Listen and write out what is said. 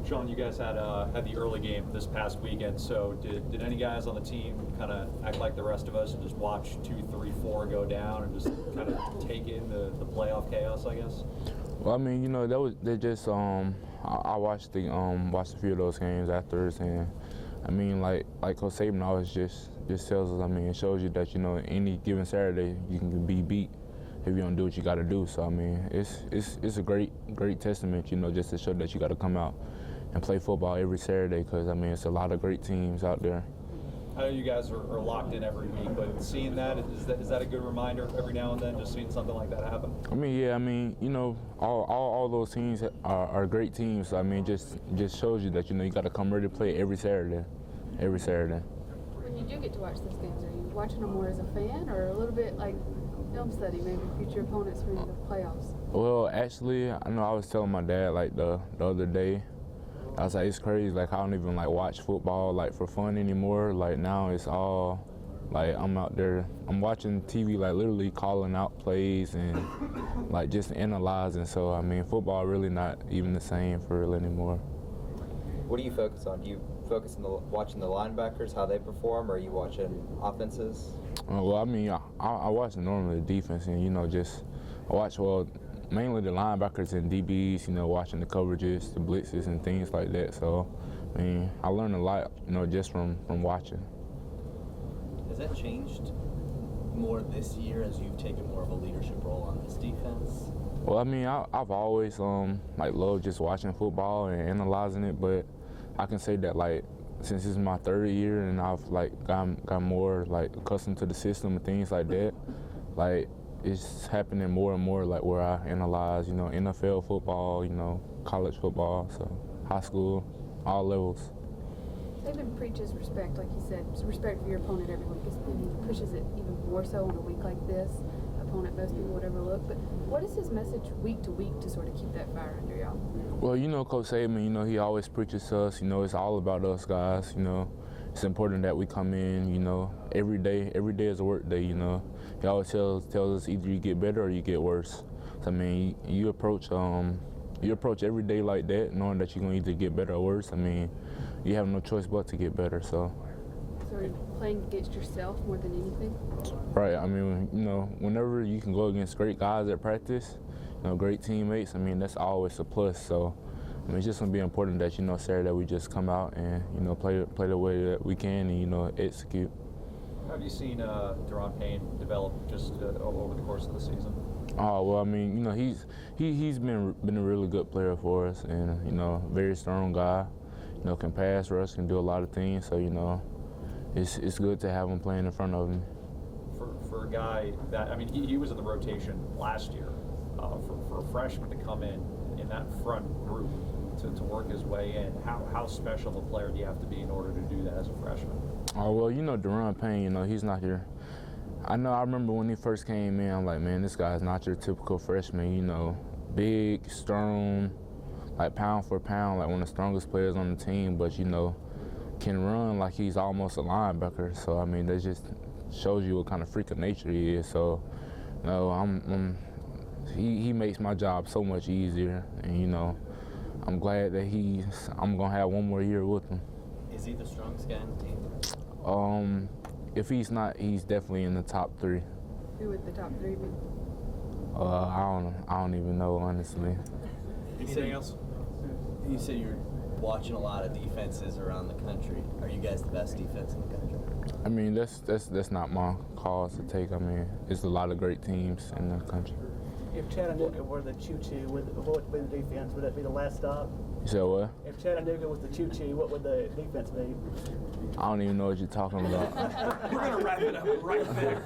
Shaun, you guys had the early game this past weekend. So did any guys on the team kind of act like the rest of us and just watch 2, 3, 4 go down and just kind of take in the playoff chaos, I guess? Well, I mean, they just I watched watched a few of those games afterwards, and I mean, like Coach Saban always just tells us. I mean, it shows you that any given Saturday you can be beat if you don't do what you got to do. So I mean, it's a great testament, just to show that you got to come out and play football every Saturday, because I mean, it's a lot of great teams out there. I know you guys are locked in every week, but seeing that is that a good reminder every now and then, just seeing something like that happen? I mean, yeah, I mean, all those teams are great teams. So, I mean, just shows you that you got to come ready to play every Saturday. When you do get to watch those games, are you watching them more as a fan or a little bit like film study, maybe future opponents for the playoffs? Well, actually, I know I was telling my dad like the other day, I was like, it's crazy, like I don't even like watch football like for fun anymore. Like now it's all like I'm out there, I'm watching TV, like literally calling out plays and like just analyzing. So I mean, football really not even the same for real anymore. What do you focus on? Do you focus on watching the linebackers, how they perform, or are you watching offenses? Well, I mean, I watch normally the defense, and I watch mainly the linebackers and DBs. Watching the coverages, the blitzes, and things like that. So, I mean, I learned a lot, just from watching. Has that changed more this year as you've taken more of a leadership role on this defense? Well, I mean, I've always loved just watching football and analyzing it, but I can say that since this is my third year and I've got more accustomed to the system and things like that, it's happening more and more where I analyze, NFL football, college football, so high school, all levels. Saban preaches respect, like he said, respect for your opponent every week, and he pushes it even more so on a week like this. Opponent most people would overlook, but what is his message week to week to sort of keep that fire under y'all? Well, Coach Saban, he always preaches to us, it's all about us guys, it's important that we come in, every day is a work day, He always tells us either you get better or you get worse. So, I mean, you approach every day like that, knowing that you're going to either get better or worse. I mean, you have no choice but to get better, so. So are you playing against yourself more than anything? Right, I mean, whenever you can go against great guys at practice, great teammates, I mean, that's always a plus. So, I mean, it's just going to be important that, Saturday we just come out and, play the way that we can and, execute. How have you seen Daron Payne develop just over the course of the season? Oh, well, I mean, he's been a really good player for us, and, very strong guy, can pass rush, can do a lot of things. So, it's good to have him playing in front of him. For a guy that, I mean, he was in the rotation last year. For a freshman to come in that front group to work his way in, how special of a player do you have to be in order to do that as a freshman? Oh, well, Daron Payne, he's not your. I remember when he first came in, I'm like, man, this guy's not your typical freshman, big, strong, pound for pound, one of the strongest players on the team, but, can run like he's almost a linebacker. So, I mean, that just shows you what kind of freak of nature he is. So, he makes my job so much easier, and, I'm glad that I'm going to have one more year with him. Is he the strongest guy on the team? If he's not, he's definitely in the top 3. Who would the top 3 be? I don't even know, honestly. Anything else? You said you're watching a lot of defenses around the country. Are you guys the best defense in the country? I mean, that's not my cause to take. I mean, there's a lot of great teams in the country. If Chattanooga were the choo-choo, what would be the defense? Would that be the last stop? You said what? If Chattanooga was the choo-choo, what would the defense be? I don't even know what you're talking about. We're going to wrap it up right there.